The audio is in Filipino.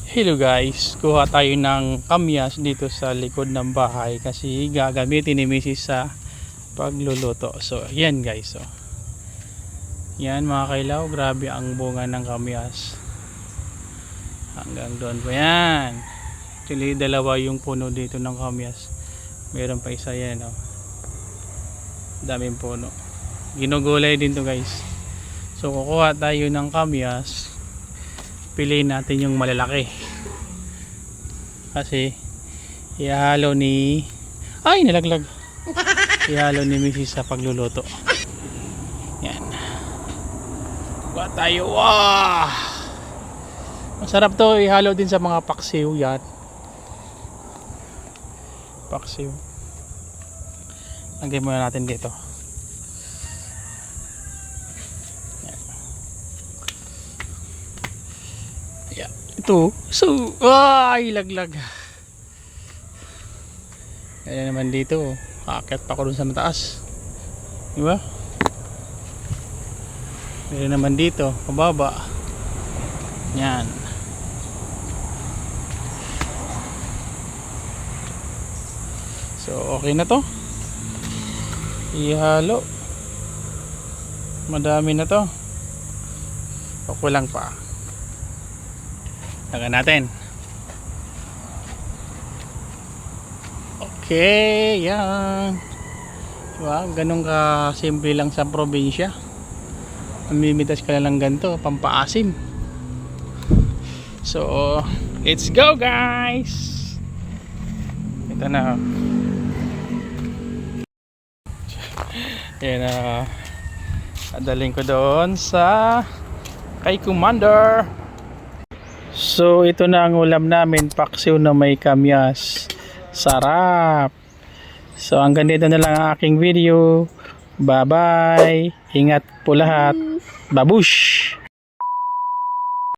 Hello guys, kuha tayo ng kamyas dito sa likod ng bahay kasi gagamitin ni Mrs. sa pagluluto. So yan guys, so yan mga kailaw, grabe ang bunga ng kamyas hanggang doon pa yan. Actually dalawa yung puno dito ng kamyas, meron pa isa yan, oh. Daming puno, ginugulay din to guys. So kukuha tayo ng kamyas, piliin natin yung malalaki kasi ihalo ni nalaglag ihalo ni Mrs. sa pagluluto. Yan, kuha tayo. Wow, masarap to, ihalo din sa mga paksiw. Yan, paksiw, lagay muna natin dito. Ito, so laglag. Kaya naman dito, aakyat pa ako dun sa mataas, diba? Meron naman dito pababa. Yan, so okay na to, ihalo, madami na to, kulang pa. Taga natin. Okay, yan. Diba? Ganun ka simple lang sa probinsya. Mamimitas ka lang ganito, pampaasim. So, let's go guys. Ito na. Yan na. Adaling ko doon sa kay Commander. So ito na ang ulam namin, paksiw na may kamyas. Sarap. So hanggang dito na lang ang aking video. Bye bye. Ingat po lahat. Babush.